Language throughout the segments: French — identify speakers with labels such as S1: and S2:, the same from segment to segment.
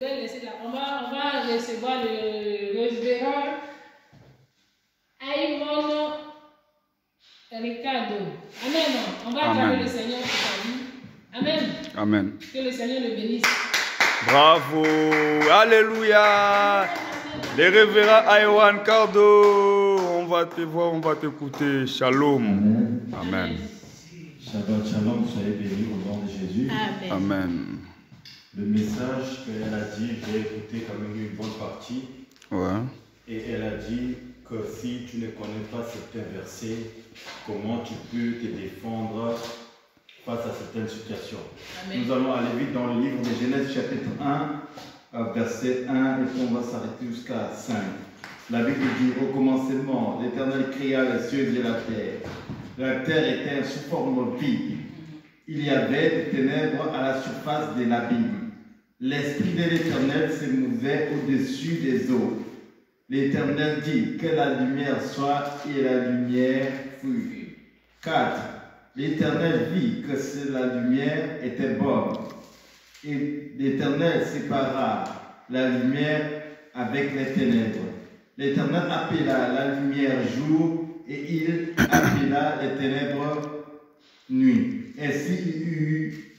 S1: On va recevoir le révérend Aïmon Ricardo. Amen. On va acclamer le Seigneur pour sa vie. Amen.
S2: Amen.
S1: Que le Seigneur le bénisse.
S2: Bravo. Alléluia. Les révérends Aïwan Cardo. On va te voir, on va t'écouter. Shalom. Amen.
S3: Shabbat shalom, soyez bénis au nom de Jésus.
S1: Amen.
S2: Amen.
S3: Le message qu'elle a dit, j'ai écouté quand même une bonne partie.
S2: Ouais.
S3: Et elle a dit que si tu ne connais pas certains versets, comment tu peux te défendre face à certaines situations.
S1: Amen.
S3: Nous allons aller vite dans le livre de Genèse chapitre 1, verset 1, et puis on va s'arrêter jusqu'à 5. La Bible dit, au commencement, l'Éternel créa les cieux et la terre. La terre était sous forme vide. Il y avait des ténèbres à la surface de l'abîme. L'Esprit de l'Éternel se mouvait au-dessus des eaux. L'Éternel dit que la lumière soit, et la lumière fut. 4. L'Éternel vit que la lumière était bonne. Et l'Éternel sépara la lumière avec les ténèbres. L'Éternel appela la lumière jour et il appela les ténèbres nuit. Ainsi il y eut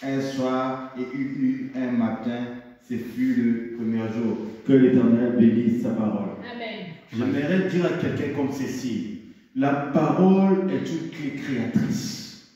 S3: un soir et il y eut un matin. Ce fut le premier jour. Que l'Éternel bénisse sa parole.
S1: Amen.
S3: J'aimerais dire à quelqu'un comme ceci. La parole est une clé créatrice.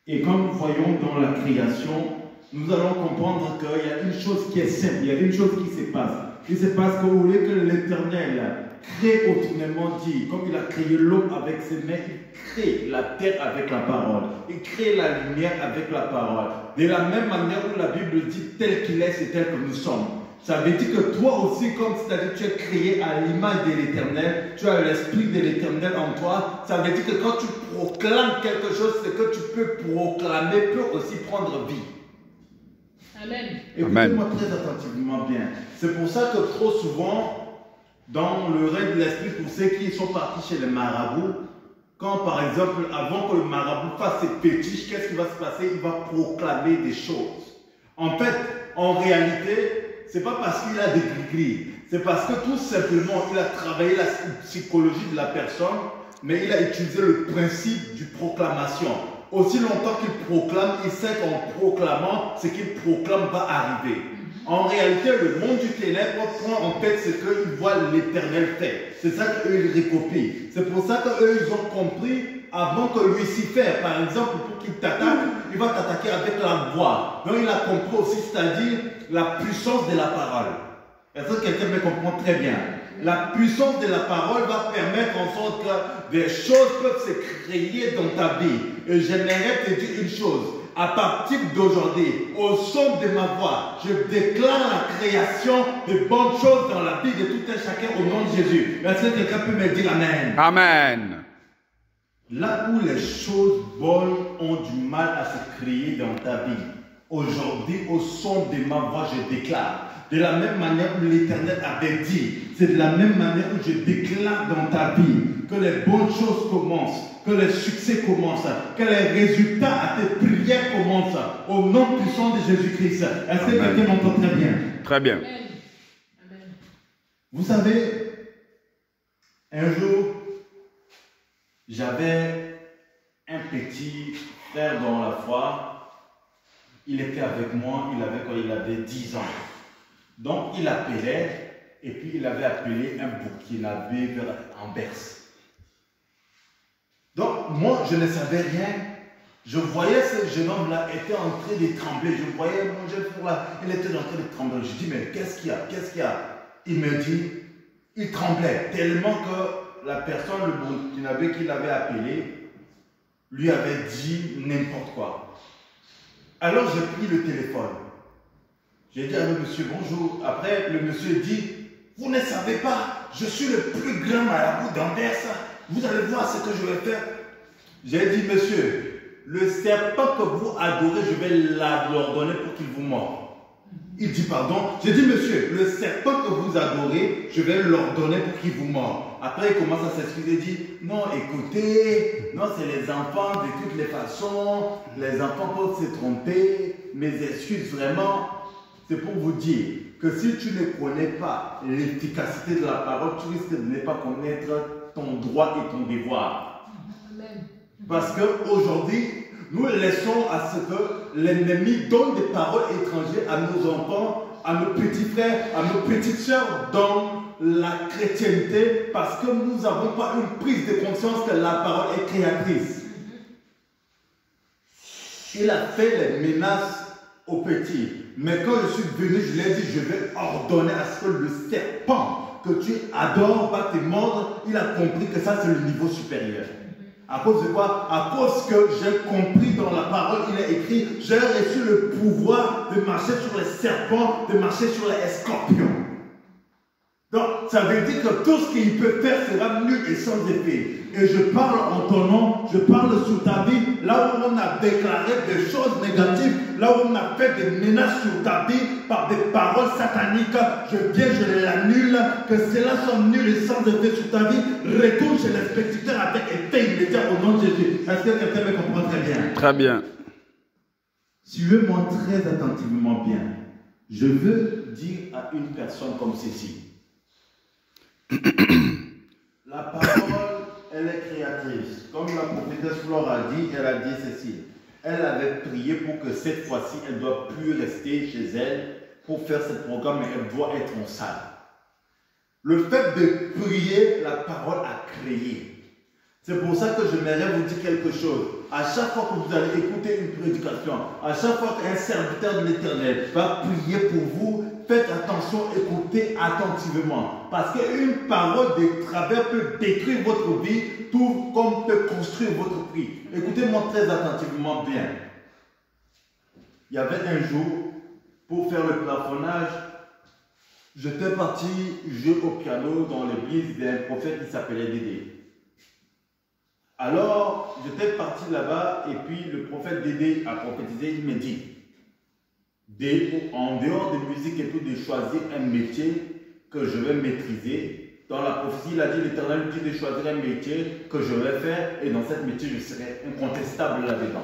S3: Et comme nous voyons dans la création, nous allons comprendre qu'il y a une chose qui est simple, il y a une chose qui se passe. Il se passe qu'au lieu que l'Éternel crée autrement dit, comme il a créé l'homme avec ses mains, il crée la terre avec la parole. Il crée la lumière avec la parole. De la même manière où la Bible dit tel qu'il est, c'est tel que nous sommes. Ça veut dire que toi aussi, comme c'est-à-dire tu es créé à l'image de l'Éternel, tu as l'Esprit de l'Éternel en toi. Ça veut dire que quand tu proclames quelque chose, ce que tu peux proclamer peut aussi prendre vie.
S1: Amen.
S3: Écoutez-moi très attentivement bien. C'est pour ça que trop souvent, dans le règne de l'Esprit, pour ceux qui sont partis chez les marabouts, quand par exemple, avant que le marabout fasse ses fétiches, qu'est-ce qui va se passer? Il va proclamer des choses. En fait, en réalité, c'est pas parce qu'il a des gris-gris, c'est parce que tout simplement, il a travaillé la psychologie de la personne, mais il a utilisé le principe du proclamation. Aussi longtemps qu'il proclame, il sait qu'en proclamant, ce qu'il proclame va arriver. En réalité, le monde du ténèbre prend en tête ce qu'ils voient l'Éternel faire. C'est ça qu'eux, ils recopient. C'est pour ça qu'eux, ils ont compris avant que Lucifer, par exemple, pour qu'il t'attaque, il va t'attaquer avec la voix. Donc, il a compris aussi, c'est-à-dire la puissance de la parole. Est-ce que quelqu'un me comprend très bien? La puissance de la parole va permettre en sorte que des choses peuvent se créer dans ta vie. Et j'aimerais te dire une chose. À partir d'aujourd'hui, au son de ma voix, je déclare la création de bonnes choses dans la vie de tout un chacun au nom de Jésus. Est-ce que quelqu'un peut me dire Amen?
S2: Amen.
S3: Là où les choses bonnes ont du mal à se créer dans ta vie, aujourd'hui, au son de ma voix, je déclare. De la même manière où l'Éternel avait dit, c'est de la même manière où je déclare dans ta vie que les bonnes choses commencent, que les succès commencent, que les résultats à tes prières commencent, au nom puissant de Jésus-Christ. Est-ce que quelqu'un m'entend très bien?
S2: Très bien.
S1: Amen.
S3: Vous savez, un jour, j'avais un petit frère dans la foi. Il était avec moi, quand il avait 10 ans. Donc, il appelait, et puis il avait appelé un Burkinabé vers Anvers. Donc, moi, je ne savais rien. Je voyais ce jeune homme-là était en train de trembler. Je voyais mon jeune frère-là, il était en train de trembler. Je dis, mais qu'est-ce qu'il y a? Qu'est-ce qu'il y a? Il me dit, il tremblait tellement que la personne, le Burkinabé qu'il avait appelé, lui avait dit n'importe quoi. Alors, j'ai pris le téléphone. J'ai dit à le monsieur, bonjour. Après, le monsieur dit, vous ne savez pas, je suis le plus grand marabout d'Anvers. Vous allez voir ce que je vais faire. J'ai dit, monsieur, le serpent que vous adorez, je vais l'ordonner pour qu'il vous morde. Il dit, pardon. J'ai dit, monsieur, le serpent que vous adorez, je vais l'ordonner pour qu'il vous morde. Après, il commence à s'excuser, il dit, non, écoutez, non, c'est les enfants de toutes les façons, les enfants peuvent se tromper, mes excuses vraiment. c'est pour vous dire que si tu ne connais pas l'efficacité de la parole, tu risques de ne pas connaître ton droit et ton devoir.
S1: Amen.
S3: Parce qu'aujourd'hui, nous laissons à ce que l'ennemi donne des paroles étrangères à nos enfants, à nos petits frères, à nos petites sœurs dans la chrétienté, parce que nous n'avons pas une prise de conscience que la parole est créatrice. Il a fait les menaces aux petits. Mais quand je suis venu, je lui ai dit, je vais ordonner à ce que le serpent que tu adores va te mordre. Il a compris que ça, c'est le niveau supérieur. À cause de quoi? À cause que j'ai compris dans la parole, il est écrit, j'ai reçu le pouvoir de marcher sur les serpents, de marcher sur les scorpions. Donc, ça veut dire que tout ce qu'il peut faire sera nul et sans effet. Et je parle en ton nom, je parle sur ta vie, là où on a déclaré des choses négatives, là où on a fait des menaces sur ta vie par des paroles sataniques, je viens, je l'annule, que cela soit nul et sans effet sur ta vie, retourne chez l'inspecteur avec effet immédiat au nom de Jésus. Est-ce que quelqu'un me comprend très bien?
S2: Très bien.
S3: Suivez-moi très attentivement bien. Je veux dire à une personne comme ceci. La parole, elle est créatrice. Comme la prophétesse Flore a dit, elle a dit ceci. Elle avait prié pour que cette fois-ci, elle ne doit plus rester chez elle pour faire ce programme, mais elle doit être en salle. Le fait de prier, la parole a créé. C'est pour ça que j'aimerais vous dire quelque chose. À chaque fois que vous allez écouter une prédication, à chaque fois qu'un serviteur de l'Éternel va prier pour vous, faites attention, écoutez attentivement. Parce qu'une parole de travers peut détruire votre vie, tout comme peut construire votre vie. Écoutez-moi très attentivement bien. Il y avait un jour, pour faire le plafonnage, j'étais parti jouer au piano dans l'église d'un prophète qui s'appelait Dédé. Alors, j'étais parti là-bas et puis le prophète Dédé a prophétisé, il me dit, en dehors de musique et tout, de choisir un métier que je vais maîtriser. Dans la prophétie, il a dit, l'Éternel dit de choisir un métier que je vais faire et dans ce métier, je serai incontestable là-dedans.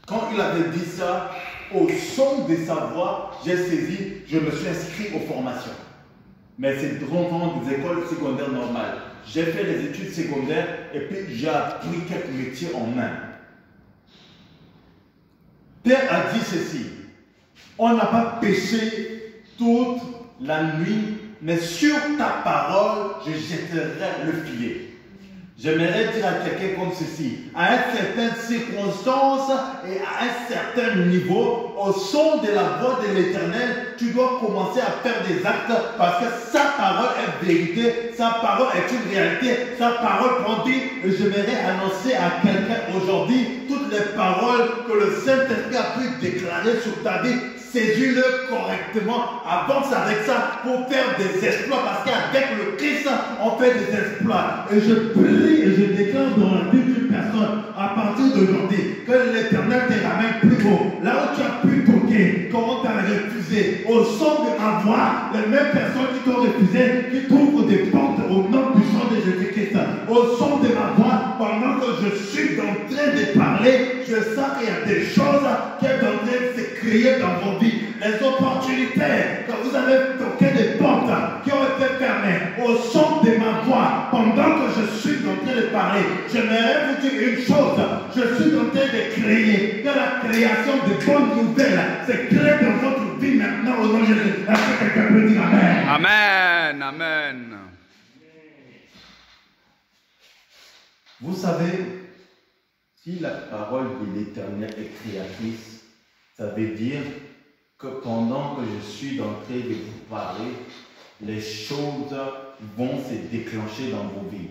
S3: Quand il avait dit ça, au son de sa voix, j'ai saisi, je me suis inscrit aux formations. Mais c'est dans des écoles secondaires normales. J'ai fait les études secondaires et puis j'ai appris quelques métiers en main. Père a dit ceci, on n'a pas péché toute la nuit, mais sur ta parole, je jetterai le filet. J'aimerais dire à quelqu'un comme ceci, à une certaine circonstance et à un certain niveau, au son de la voix de l'Éternel, tu dois commencer à faire des actes parce que sa parole est vérité, sa parole est une réalité, sa parole prend vie. Et j'aimerais annoncer à quelqu'un aujourd'hui toutes les paroles que le Saint-Esprit a pu déclarer sur ta vie. Saisis-le correctement, avance avec ça pour faire des exploits parce qu'avec le Christ, on fait des exploits. Et je prie et je déclare dans la vie d'une personne à partir d'aujourd'hui que l'Éternel te ramène plus haut. Là où tu as pu toquer, comment tu as refusé, au son de ma voix, les mêmes personnes qui t'ont refusé, qui t'ouvrent des portes au nom puissant de Jésus-Christ. Au son de ma voix, pendant que je suis en train de parler, je sens qu'il y a des choses qui sont en train de se créer dans vos vies. Les opportunités que vous avez toqué des portes qui ont été fermées au son de ma voix pendant que je suis en train de parler. J'aimerais vous dire une chose. Je suis en train de créer que la création de bonnes nouvelles se crée dans votre vie maintenant au nom de Jésus. Est-ce que quelqu'un peut dire Amen?
S2: Amen. Amen.
S3: Vous savez, si la parole de l'Éternel est créatrice, ça veut dire que pendant que je suis en train de vous parler, les choses vont se déclencher dans vos vies.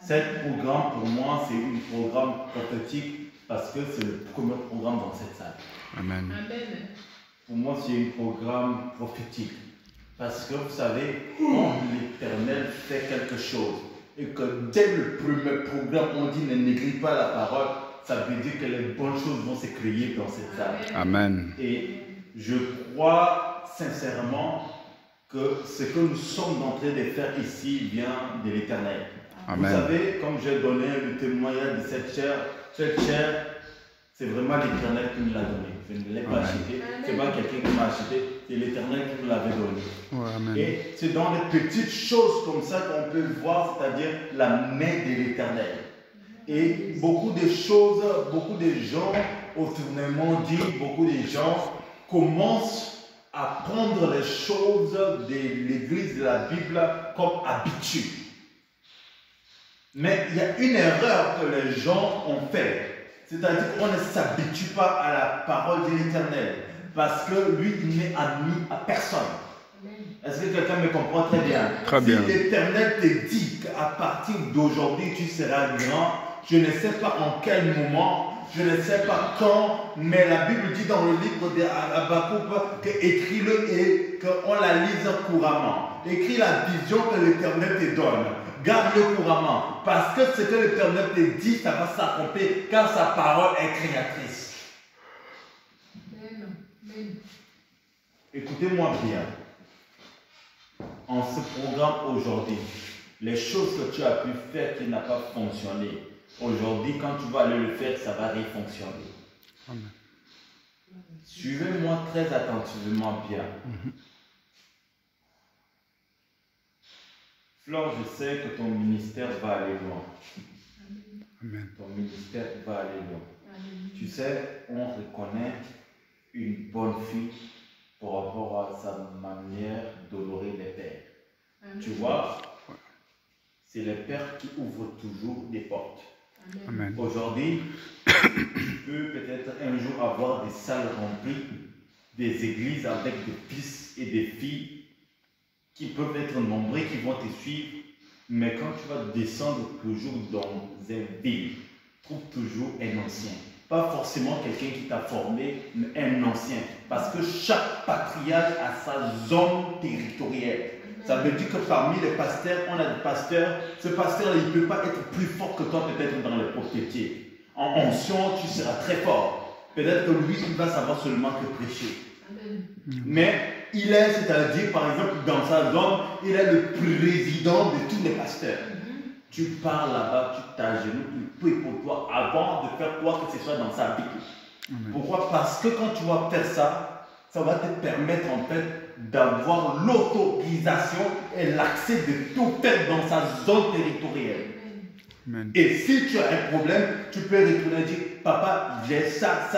S3: Cet programme, pour moi, c'est un programme prophétique parce que c'est le premier programme dans cette salle.
S2: Amen.
S3: Pour moi, c'est un programme prophétique. Parce que vous savez, quand l'Éternel fait quelque chose et que dès le premier programme, on dit ne néglige pas la parole, ça veut dire que les bonnes choses vont se créer dans cette salle.
S2: Amen.
S3: Et je crois sincèrement que ce que nous sommes en train de faire ici vient de l'Éternel. Vous savez, comme j'ai donné le témoignage de cette chair, c'est vraiment l'Éternel qui nous l'a donné. Je ne l'ai pas acheté. Ce n'est pas quelqu'un qui m'a acheté. C'est l'Éternel qui me l'avait donné.
S2: Ouais, amen.
S3: Et c'est dans les petites choses comme ça qu'on peut voir, c'est-à-dire la main de l'Éternel. Et beaucoup de choses, beaucoup de gens, autrement dit, beaucoup de gens commencent à prendre les choses de l'Église, de la Bible, comme habitude. Mais il y a une erreur que les gens ont faite. C'est-à-dire qu'on ne s'habitue pas à la parole de l'Éternel. Parce que lui, il n'est ami à personne. Est-ce que quelqu'un me comprend très bien?
S2: Très bien.
S3: Si l'Éternel te dit qu'à partir d'aujourd'hui, tu seras grand, je ne sais pas en quel moment, je ne sais pas quand, mais la Bible dit dans le livre d'Habakkuk qu'écris-le et qu'on la lise couramment. Écris la vision que l'Éternel te donne. Garde-le couramment. Parce que ce que l'Éternel te dit, ça va s'accomplir car sa parole est créatrice. Écoutez-moi bien. En ce programme aujourd'hui, les choses que tu as pu faire qui n'ont pas fonctionné, aujourd'hui, quand tu vas aller le faire, ça va refonctionner.
S2: Amen.
S3: Suivez-moi très attentivement bien. Flore, je sais que ton ministère va aller loin.
S2: Amen.
S3: Ton ministère va aller loin. Tu sais, on reconnaît une bonne fille par rapport à sa manière d'honorer les pères. Tu vois, c'est les pères qui ouvrent toujours des portes.
S2: Amen.
S3: Aujourd'hui, tu peux peut-être un jour avoir des salles remplies, des églises avec des fils et des filles qui peuvent être nombreux, qui vont te suivre, mais quand tu vas descendre toujours dans une ville, trouve toujours un ancien. Pas forcément quelqu'un qui t'a formé, mais un ancien. Parce que chaque patriarche a sa zone territoriale. Ça veut dire que parmi les pasteurs, on a des pasteurs. Ce pasteur, il ne peut pas être plus fort que toi, peut-être dans les prophéties. En onction, tu seras très fort. Peut-être que lui, il va savoir seulement te prêcher. Mais il est, c'est-à-dire, par exemple, dans sa zone, il est le président de tous les pasteurs. Tu pars là-bas, tu t'agenouilles, tu pries pour toi avant de faire quoi que ce soit dans sa Bible. Pourquoi? Parce que quand tu vas faire ça, ça va te permettre en fait d'avoir l'autorisation et l'accès de tout faire dans sa zone territoriale.
S2: Amen.
S3: Et si tu as un problème, tu peux retourner et dire, papa, j'ai ça.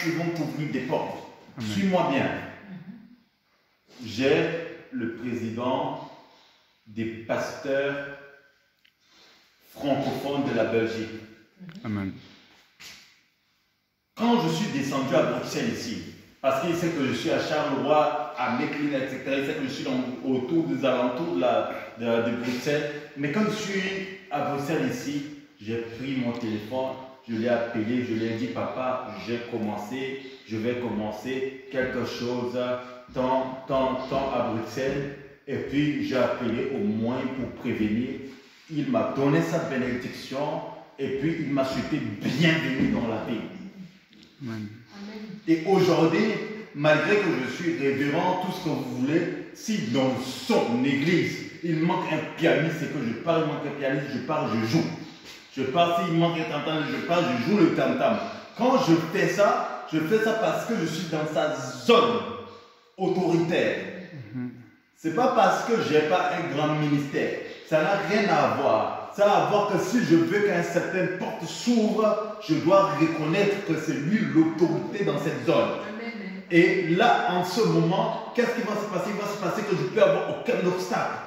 S3: Ils vont t'ouvrir des portes. Suis-moi bien. J'ai le président des pasteurs francophones de la Belgique.
S2: Amen.
S3: Quand je suis descendu à Bruxelles ici, parce qu'il sait que je suis à Charleroi, à Mechlin, etc., il sait que je suis autour des alentours de Bruxelles, mais quand je suis à Bruxelles ici, j'ai pris mon téléphone, je l'ai appelé, je lui ai dit, papa, je vais commencer quelque chose tant à Bruxelles, et puis j'ai appelé au moins pour prévenir. Il m'a donné sa bénédiction, et puis il m'a souhaité bienvenue dans la vie.
S2: Amen.
S3: Et aujourd'hui, malgré que je suis révérend, tout ce que vous voulez, si dans son église, il manque un pianiste, c'est que je parle, il manque un pianiste, je parle, je joue. Je parle, s'il manque un tam-tam, je parle, je joue le tam-tam. Quand je fais ça parce que je suis dans sa zone autoritaire. C'est pas parce que je n'ai pas un grand ministère. Ça n'a rien à voir. Ça a à voir que si je veux qu'une certaine porte s'ouvre, je dois reconnaître que c'est lui l'autorité dans cette zone. Et là, en ce moment, qu'est-ce qui va se passer? Il va se passer que je ne peux avoir aucun obstacle.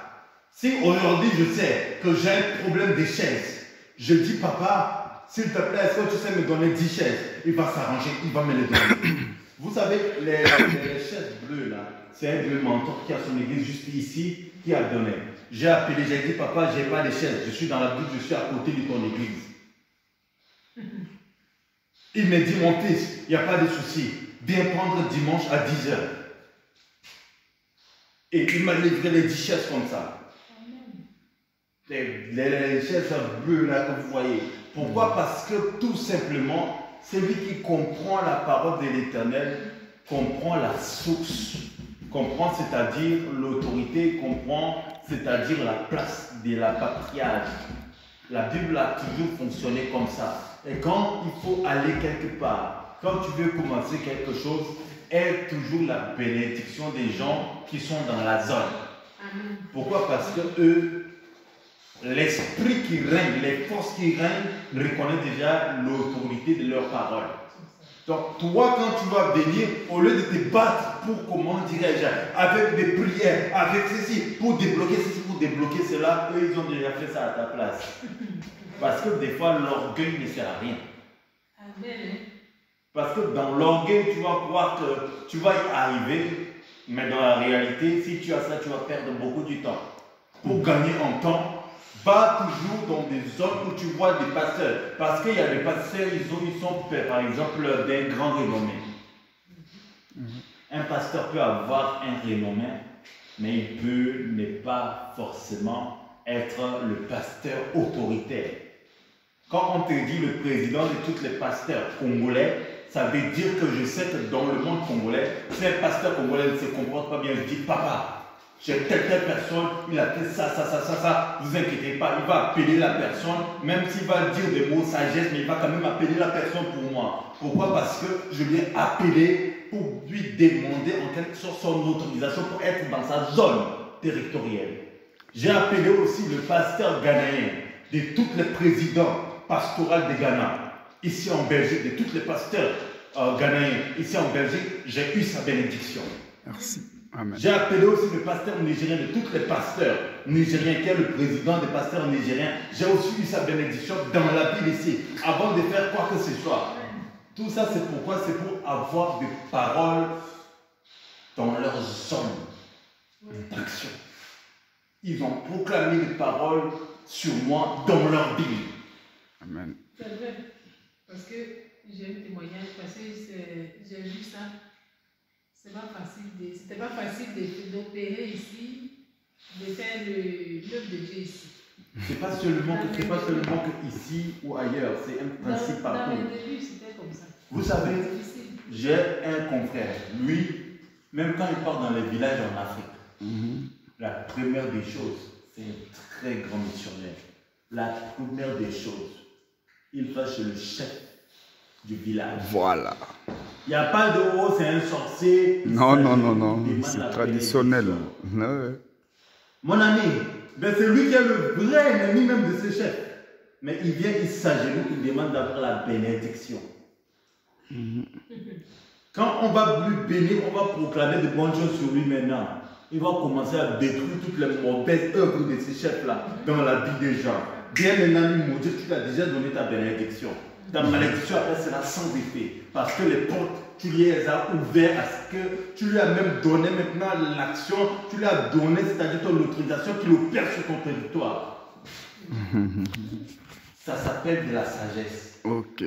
S3: Si aujourd'hui je sais que j'ai un problème des chaises, je dis, papa, s'il te plaît, est-ce que tu sais me donner 10 chaises? Il va s'arranger, il va me les donner. Vous savez, les chaises bleues là, c'est un vieux mentor qui a son église juste ici, qui a donné. J'ai appelé, j'ai dit, papa, je n'ai pas de chaises, je suis dans la butte, je suis à côté de ton église. Il me dit, mon fils, il n'y a pas de souci, viens prendre dimanche à 10h. Et il m'a livré les 10 chaises comme ça. Les chaises bleues là que vous voyez. Pourquoi? Parce que tout simplement, celui qui comprend la parole de l'Éternel comprend la source. Comprend, c'est-à-dire l'autorité, comprend, c'est-à-dire la place de la patriarche. La Bible a toujours fonctionné comme ça. Et quand il faut aller quelque part, quand tu veux commencer quelque chose, aie toujours la bénédiction des gens qui sont dans la zone.
S1: Amen.
S3: Pourquoi? Parce que eux, l'esprit qui règne, les forces qui règnent, reconnaissent déjà l'autorité de leurs paroles. Donc, toi, quand tu vas venir, au lieu de te battre pour, comment dirais-je, avec des prières, avec ceci, pour débloquer ceci, pour débloquer cela, eux, ils ont déjà fait ça à ta place. Parce que des fois, l'orgueil ne sert à rien.
S1: Amen.
S3: Parce que dans l'orgueil, tu vas croire que tu vas y arriver, mais dans la réalité, si tu as ça, tu vas perdre beaucoup du temps. Pour gagner en temps, va toujours dans des zones où tu vois des pasteurs. Parce qu'il y a des pasteurs, ils sont par exemple d'un grand renommé. Un pasteur peut avoir un renommé, mais il peut ne pas forcément être le pasteur autoritaire. Quand on te dit le président de tous les pasteurs congolais, ça veut dire que je sais que dans le monde congolais, si un pasteur congolais ne se comporte pas bien, je dis papa, j'ai telle personne, il a fait ça, vous inquiétez pas, il va appeler la personne, même s'il va dire des mots de sagesse, mais il va quand même appeler la personne pour moi. Pourquoi? Parce que je l'ai appelé pour lui demander en quelque sorte son autorisation pour être dans sa zone territoriale. J'ai appelé aussi le pasteur ghanéen de tous les présidents pastoraux de Ghana. Ici en Belgique, de tous les pasteurs ghanéens, ici en Belgique, j'ai eu sa bénédiction.
S2: Merci. Amen.
S3: J'ai appelé aussi le pasteur nigérien de tous les pasteurs nigériens, qui est le président des pasteurs nigériens. J'ai aussi eu sa bénédiction dans la ville ici, avant de faire quoi que ce soit. Tout ça, c'est pourquoi? C'est pour avoir des paroles dans leur zone d'action. Ils ont proclamé des paroles sur moi dans leur ville.
S2: Amen.
S1: C'est vrai. Parce que j'ai un témoignage, parce que j'ai vu ça. C'était pas facile d'opérer ici, de faire l'œuvre de Dieu ici.
S3: C'est pas seulement que ici ou ailleurs, c'est un principe partout.
S1: Dans les débuts, c'était comme ça.
S3: Vous savez, j'ai un confrère, lui, même quand il part dans les villages en Afrique, la première des choses, c'est un très grand missionnaire. La première des choses, il va chez le chef du village.
S2: Voilà.
S3: Il n'y a pas de oh, c'est un sorcier.
S2: Non, c'est traditionnel. Ouais.
S3: Mon ami, ben c'est lui qui est le vrai ennemi même de ce chef. Mais il vient, il s'agenouille, il demande d'avoir la bénédiction. Quand on va lui bénir, on va proclamer de bonnes choses sur lui maintenant. Il va commencer à détruire toutes les mauvaises œuvres de ces chefs-là dans la vie des gens. Bien maintenant, il maudit, tu t'as déjà donné ta bénédiction. Ta malédiction après sera sans effet. Parce que les portes, tu les as ouvertes à ce que tu lui as même donné maintenant l'action, tu lui as donné, c'est-à-dire ton autorisation qu'il opère sur ton territoire. Ça s'appelle de la sagesse.
S2: Ok.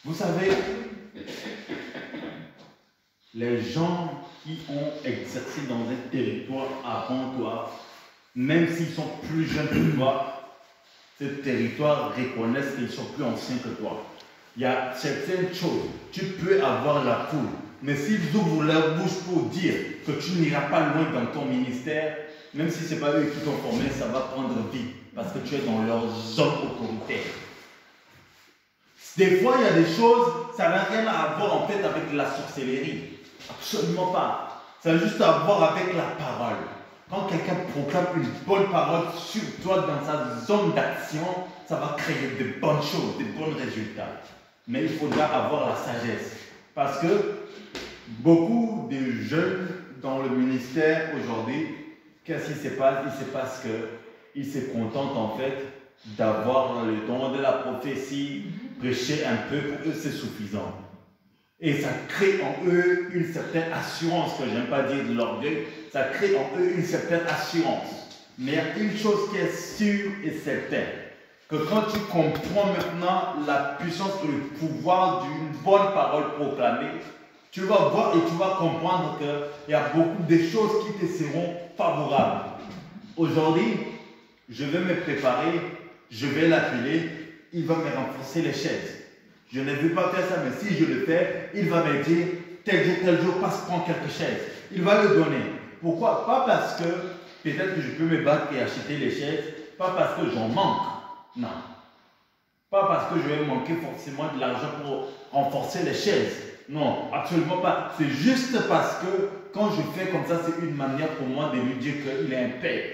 S3: Vous savez, les gens qui ont exercé dans un territoire avant toi, même s'ils sont plus jeunes que toi, ce territoire reconnaissent qu'ils sont plus anciens que toi. Il y a certaines choses, tu peux avoir la foule, mais s'ils ouvrent leur bouche pour dire que tu n'iras pas loin dans ton ministère, même si ce n'est pas eux qui t'ont formé, ça va prendre vie, parce que tu es dans leur zone autoritaire. Des fois, il y a des choses, ça n'a rien à voir en fait avec la sorcellerie. Absolument pas. Ça a juste à voir avec la parole. Quand quelqu'un proclame une bonne parole sur toi dans sa zone d'action, ça va créer de bonnes choses, de bons résultats. Mais il faudra avoir la sagesse. Parce que beaucoup de jeunes dans le ministère aujourd'hui, qu'est-ce qui se passe? Il se passe qu'ils se contentent en fait d'avoir le don de la prophétie, prêcher un peu, pour eux c'est suffisant. Et ça crée en eux une certaine assurance, que j'aime pas dire de l'orgueil, ça crée en eux une certaine assurance. Mais il y a une chose qui est sûre et certaine, que quand tu comprends maintenant la puissance et le pouvoir d'une bonne parole proclamée, tu vas voir et tu vas comprendre qu'il y a beaucoup de choses qui te seront favorables. Aujourd'hui, je vais me préparer, je vais l'appeler, il va me renforcer les chaises. Je ne veux pas faire ça, mais si je le fais, il va me dire, tel jour, passe, prends quelques chaises. Il va le donner. Pourquoi? Pas parce que peut-être que je peux me battre et acheter les chaises, pas parce que j'en manque. Non. Pas parce que je vais manquer forcément de l'argent pour renforcer les chaises. Non, absolument pas. C'est juste parce que quand je fais comme ça, c'est une manière pour moi de lui dire qu'il est un père.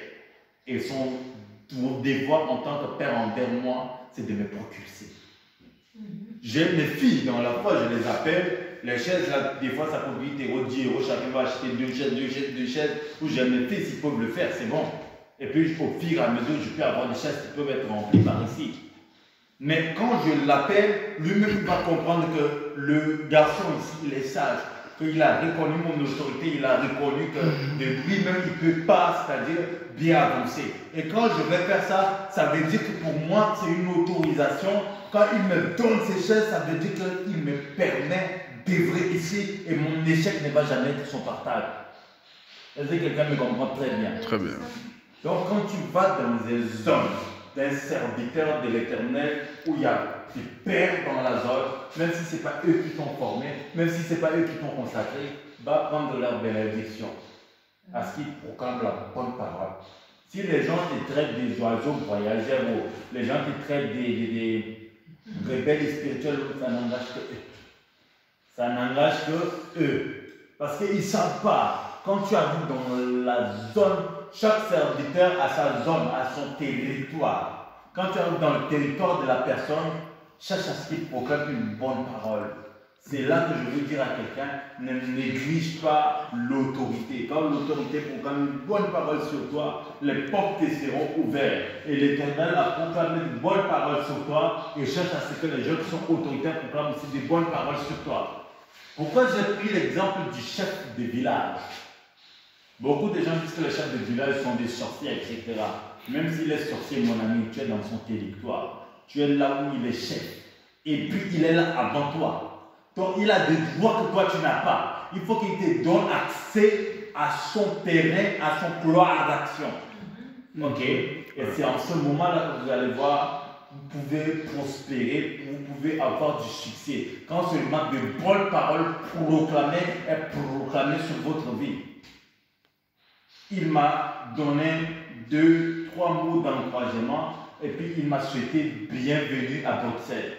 S3: Et son devoir en tant que père envers moi, c'est de me propulser. J'ai mes filles dans la foi, je les appelle. Les chaises, là, des fois, ça peut coûter 10 euros. Chacun va acheter deux chaises. Ou j'ai mes filles, s'ils peuvent le faire, c'est bon. Et puis, au fur et à mesure, je peux avoir des chaises qui peuvent être remplies par ici. Mais quand je l'appelle, lui-même va comprendre que le garçon ici, il est sage. Qu'il a reconnu mon autorité, il a reconnu que de lui-même, il ne peut pas, c'est-à-dire bien avancer. Et quand je vais faire ça, ça veut dire que pour moi, c'est une autorisation. Quand il me donne ces chaises, ça veut dire qu'il me permet d'œuvrer ici et mon échec ne va jamais être son partage. Est-ce que quelqu'un me comprend très bien?
S2: Très bien.
S3: Donc quand tu vas dans des zones d'un serviteur de l'Éternel où il y a des pères dans la zone, même si ce n'est pas eux qui t'ont formé, même si ce n'est pas eux qui t'ont consacré, va prendre leur bénédiction à ce qu'ils proclament la bonne parole. Si les gens te traitent des oiseaux voyageurs ou les gens te traitent des rebelles spirituels, ça n'engage que eux. Ça n'engage que eux. Parce qu'ils ne savent pas. Quand tu arrives dans la zone, chaque serviteur a sa zone, a son territoire. Quand tu arrives dans le territoire de la personne, cherche à ce qu'il proclame une bonne parole. C'est là que je veux dire à quelqu'un, ne néglige pas l'autorité. Quand l'autorité proclame une bonne parole sur toi, les portes te seront ouvertes. Et l'Éternel a proclamé une bonne parole sur toi et cherche à ce que les gens qui sont autoritaires proclament aussi des bonnes paroles sur toi. Pourquoi j'ai pris l'exemple du chef de village? Beaucoup de gens disent que les chefs de village sont des sorciers, etc. Même s'il est sorcier, mon ami, tu es dans son territoire. Tu es là où il est chef. Et puis il est là avant toi. Donc il a des droits que toi tu n'as pas. Il faut qu'il te donne accès à son terrain, à son couloir d'action. Ok? Et c'est en ce moment-là que vous allez voir, vous pouvez prospérer, vous pouvez avoir du succès. Quand seulement de bonnes paroles proclamées sur votre vie. Il m'a donné 2, 3 mots d'encouragement et puis il m'a souhaité bienvenue à Bruxelles.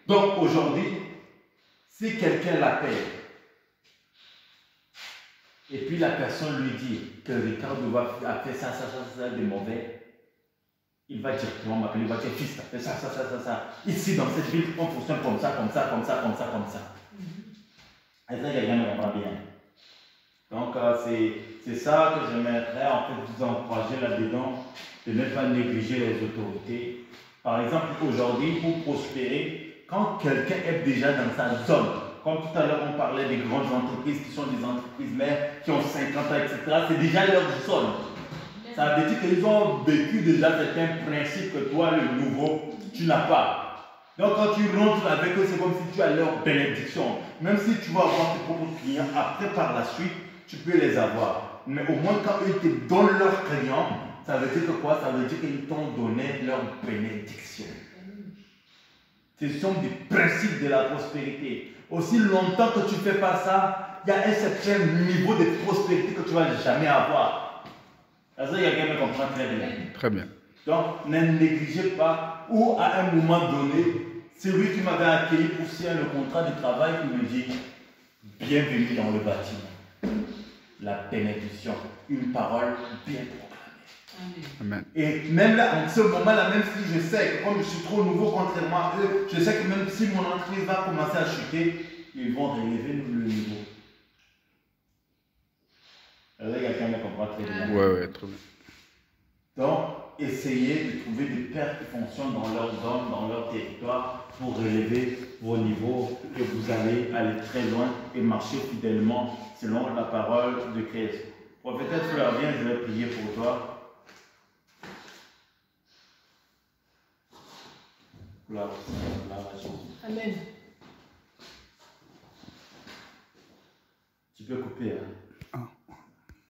S3: Donc aujourd'hui, si quelqu'un l'appelle et puis la personne lui dit que Ricardo a fait ça de mauvais, il va directement m'appeler, il va dire fils, fais ça. Ici dans cette ville, on fonctionne comme ça. Est-ce que quelqu'un me comprend bien? Donc c'est ça que j'aimerais en fait vous encourager là-dedans, de ne pas négliger les autorités. Par exemple, aujourd'hui, pour prospérer, quand quelqu'un est déjà dans sa zone, comme tout à l'heure on parlait des grandes entreprises qui sont des entreprises mères, qui ont 50 ans, etc., c'est déjà leur zone. Ça veut dire qu'ils ont vécu déjà certains principes que toi, le nouveau, tu n'as pas. Donc quand tu rentres avec eux, c'est comme si tu as leur bénédiction. Même si tu vas avoir tes propres clients, après par la suite, tu peux les avoir. Mais au moins quand eux te donnent leurs clients, ça veut dire que quoi? Ça veut dire qu'ils t'ont donné leur bénédiction. Ce sont des principes de la prospérité. Aussi longtemps que tu ne fais pas ça, il y a un certain niveau de prospérité que tu ne vas jamais avoir. Est-ce que quelqu'un me comprend très bien?
S2: Très bien.
S3: Donc, ne négligez pas, ou à un moment donné, celui qui m'avait accueilli pour signer le contrat de travail, il me dit bienvenue dans le bâtiment. La bénédiction, une parole bien proclamée.
S2: Amen.
S3: Et même là, en ce moment-là, même si je sais que comme je suis trop nouveau contrairement à eux, je sais que même si mon entreprise va commencer à chuter, ils vont relever le niveau. Est-ce que quelqu'un me comprend très bien?
S2: Ouais, très bien.
S3: Donc, essayez de trouver des pères qui fonctionnent dans leur zone, dans leur territoire, pour relever vos niveaux et vous allez aller très loin et marcher fidèlement selon la parole de Christ. Prophétesse Fleur, viens, je vais prier pour toi. Gloire à Jésus.
S1: Amen.
S3: Tu peux couper, hein?